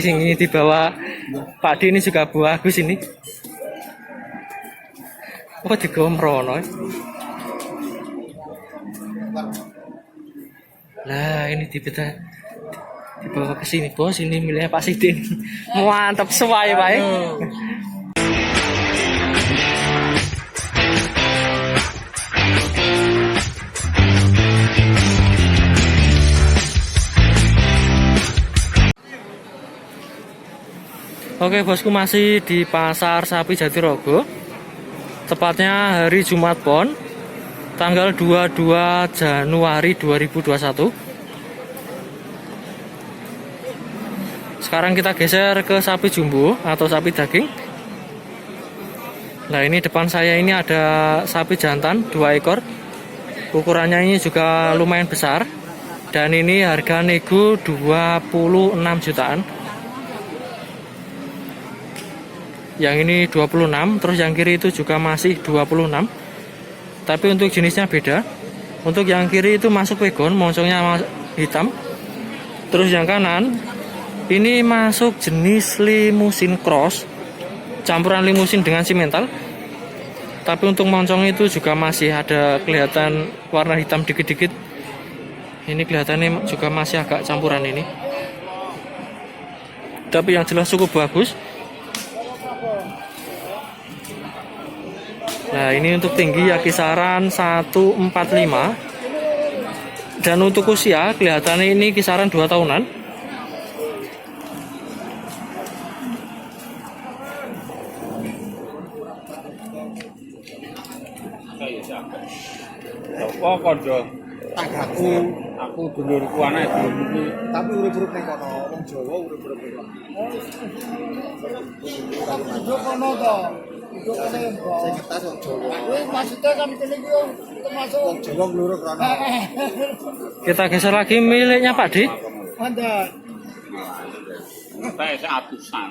Ini dibawa Pak D ini juga bagus ini. Oh digomrono. Nah ini dibawa ke sini bos. Ini miliknya Pak Sidin. Mantap semuanya Pak. Oke bosku, masih di Pasar Sapi Jatirogo. Tepatnya hari Jumat Pon, tanggal 22 Januari 2021. Sekarang kita geser ke sapi jumbo atau sapi daging. Nah ini depan saya ini ada sapi jantan 2 ekor. Ukurannya ini juga lumayan besar. Dan ini harga nego 26 jutaan. Yang ini 26, terus yang kiri itu juga masih 26. Tapi untuk jenisnya beda. Untuk yang kiri itu masuk wagon, moncongnya hitam. Terus yang kanan ini masuk jenis limusin cross, campuran limusin dengan simental. Tapi untuk moncong itu juga masih ada kelihatan warna hitam dikit-dikit. Ini kelihatannya juga masih agak campuran ini. Tapi yang jelas cukup bagus. Nah ini untuk tinggi ya kisaran 145. Dan untuk usia kelihatannya ini kisaran 2 tahunan. Oh kondo aku dulurku anak dulur iki tapi urip-urip ning kono wong Jawa urip-urip kono. Tapi kono to. Itu kene mbok. Sing kertas wong Jawa. Kuwi maksudnya kan kene iki termasuk wong Jawa gluruk kono. Kita geser lagi miliknya Pak D. Mantap. Saya atusan.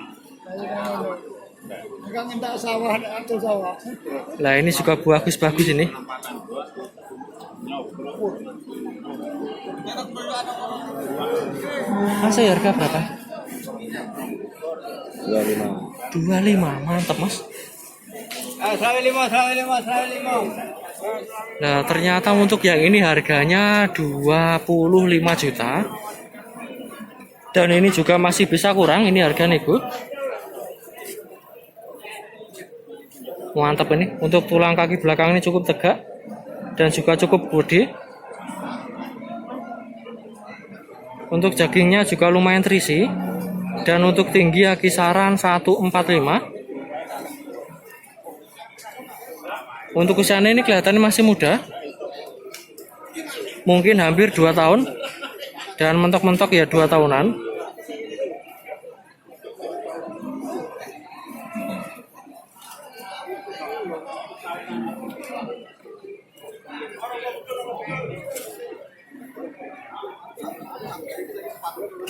Enggak ngentak sawah, atau sawah. Nah ini juga bagus-bagus ini. Masih harga berapa? 25. 25, mantap mas. 25. Nah ternyata untuk yang ini harganya 25 juta. Dan ini juga masih bisa kurang, ini harga nego. Mantap ini, untuk tulang kaki belakang ini cukup tegak dan juga cukup gede. Untuk dagingnya juga lumayan terisi. Dan untuk tinggi ya kisaran 145. Untuk usianya ini kelihatannya masih muda. Mungkin hampir 2 tahun. Dan mentok-mentok ya 2 tahunan.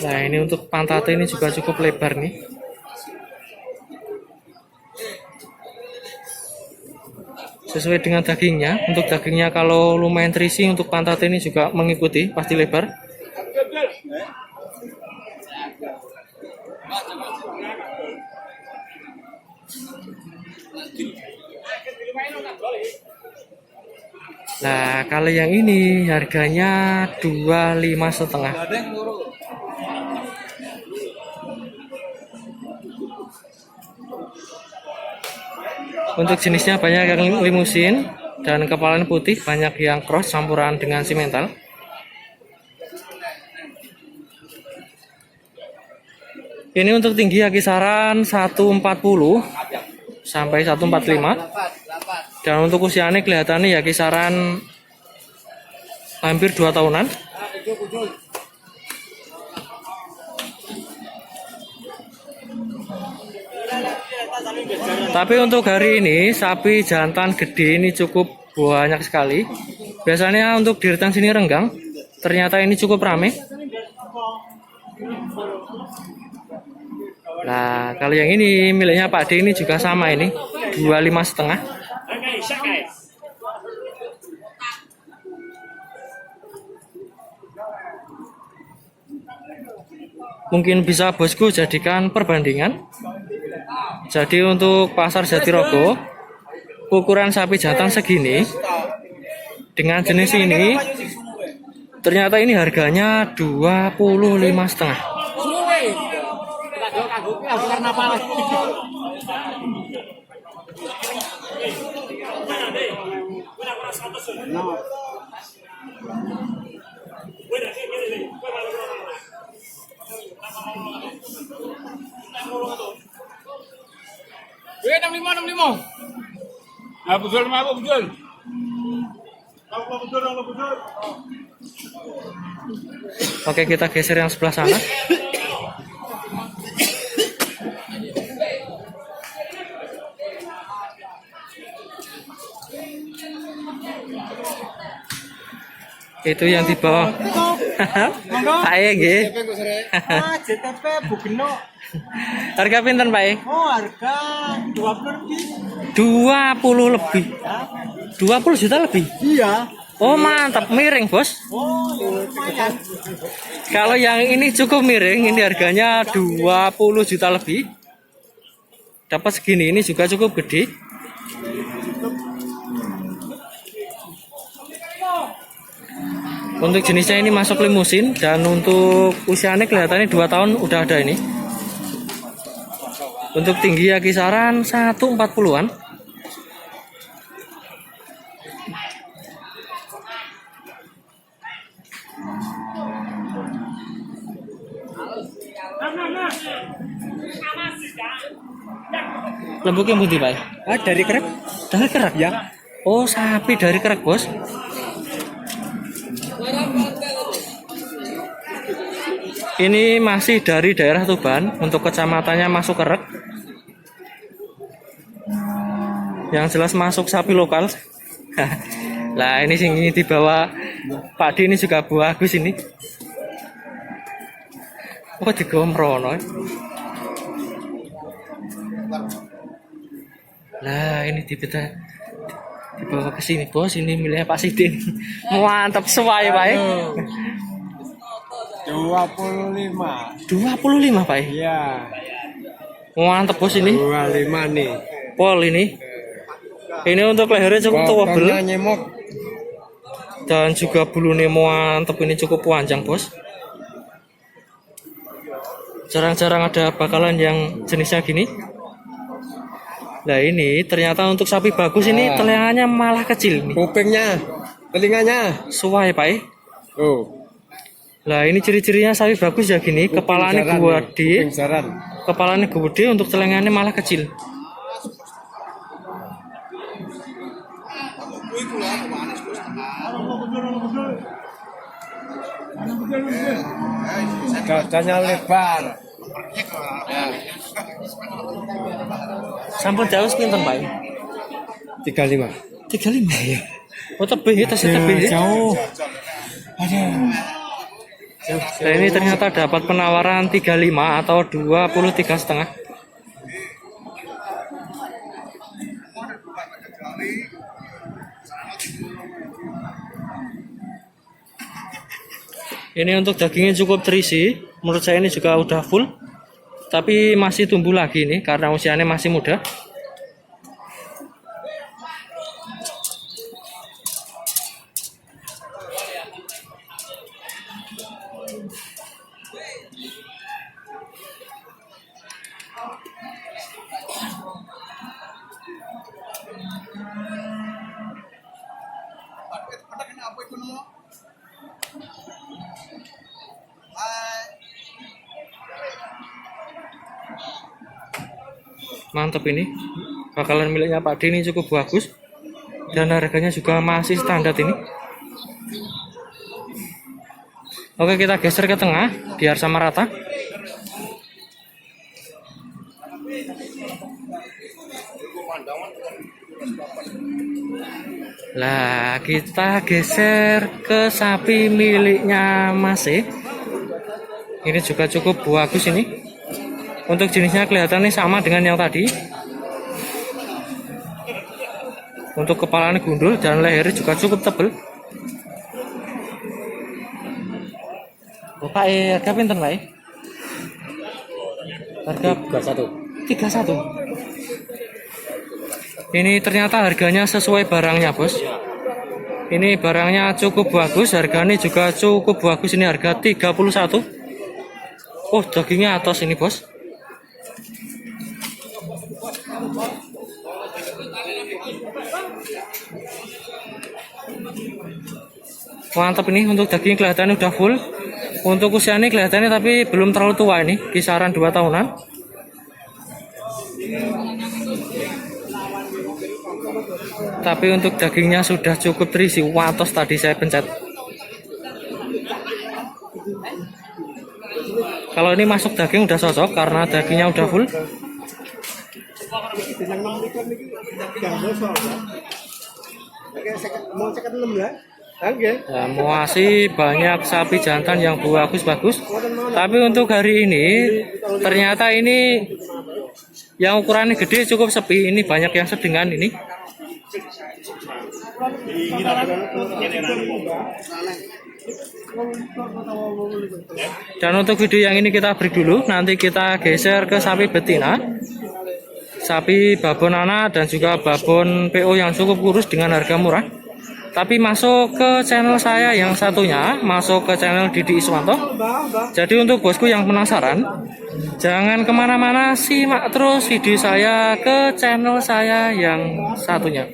Nah ini untuk pantatnya ini juga cukup lebar nih. Sesuai dengan dagingnya. Untuk dagingnya kalau lumayan terisi, untuk pantatnya ini juga mengikuti, pasti lebar. Nah kalau yang ini harganya 25,5. Untuk jenisnya banyak yang limusin dan kepalanya putih, banyak yang cross campuran dengan simental. Ini untuk tinggi ya kisaran 140 sampai 145. Dan untuk usianya kelihatannya ya kisaran hampir 2 tahunan. Tapi untuk hari ini sapi jantan gede ini cukup banyak sekali. Biasanya untuk di Retang sini renggang. Ternyata ini cukup ramai. Nah kalau yang ini miliknya Pak D ini juga sama ini 25,5. mungkin bisa bosku jadikan perbandingan. Jadi untuk pasar Jatirogo, ukuran sapi jantan segini dengan jenis ini ternyata ini harganya 25,5. Weh 65. Ah betul apa betul? Oke, kita geser yang sebelah sana. Itu yang di bawah. Ayo nggih. JTP Bugeno. Harga pinten, Pak? Oh, harga 20 lebih. 20 lebih. 20 juta lebih. Iya. Oh, mantap, miring, Bos. Oh, lumayan. Kalau yang ini cukup miring, ini harganya 20 juta lebih. Dapat segini, ini juga cukup gede. Untuk jenisnya ini masuk limusin, dan untuk usianya kelihatannya 2 tahun udah ada ini. Untuk tinggi ya kisaran 140-an. Lembuknya putih, Pak? Ah, dari Kerek? Dari Kerek Ya. Oh, sapi dari Kerek, Bos. Ini masih dari daerah Tuban, untuk kecamatannya masuk Kerek. Yang jelas masuk sapi lokal. Lah ini sing ini dibawa Pak D, ini juga bagus ini. Oh, digomprono. Lah ini dibawa ke sini, Bos. Ini miliknya Pak Sidin. Mantap sesuai, Pak. 25. 25, Pak. Iya. Mantap, Bos, ini. 25 nih. Pol ini. Ini untuk lehernya cukup tebal Nyemok. dan juga bulunya mantap, ini cukup panjang, Bos. Jarang-jarang ada bakalan yang jenisnya gini. Nah ini ternyata untuk sapi bagus ini telinganya malah kecil nih. Kupingnya, telinganya. Suai, Pak. Oh. Nah ini ciri-cirinya sapi bagus ya gini, kepalanya gede, kepalanya gede, untuk telinganya malah kecil. Dadanya lebar. Sampun jauh pinten, Pak? 35. 35 ya. Oh tebih ya, tasnya tebih ya. Jauh. Nah ini ternyata dapat penawaran 35 atau 23,5. Ini untuk dagingnya cukup terisi. Menurut saya ini juga udah full. Tapi masih tumbuh lagi ini karena usianya masih muda. Mantap ini. Bakalan miliknya Pak D ini cukup bagus. Dan harganya juga masih standar ini. Oke, kita geser ke tengah biar sama rata. Lah, kita geser ke sapi miliknya Mas E. Ini juga cukup bagus ini. Untuk jenisnya kelihatannya sama dengan yang tadi. Untuk kepalanya gundul dan lehernya juga cukup tebal. Pak harga pinten, Pak? Harga 31. Ini ternyata harganya sesuai barangnya, Bos. Ini barangnya cukup bagus, harganya juga cukup bagus. Ini harga 31. Oh, dagingnya atos ini, Bos. Mantap ini, untuk daging kelihatannya udah full. Untuk usianya kelihatannya tapi belum terlalu tua, ini kisaran 2 tahunan. Tapi untuk dagingnya sudah cukup terisi. Watos tadi saya pencet. Kalau ini masuk daging udah cocok karena dagingnya udah full. Ya, masih banyak sapi jantan yang bagus-bagus. Tapi untuk hari ini ternyata ini yang ukurannya gede cukup sepi. Ini banyak yang sedengan ini. Dan untuk video yang ini kita break dulu. Nanti kita geser ke sapi betina, sapi babon anak dan juga babon PO yang cukup kurus dengan harga murah. Tapi masuk ke channel saya yang satunya, masuk ke channel Didi Iswanto. Jadi untuk bosku yang penasaran, jangan kemana-mana, simak terus video saya ke channel saya yang satunya.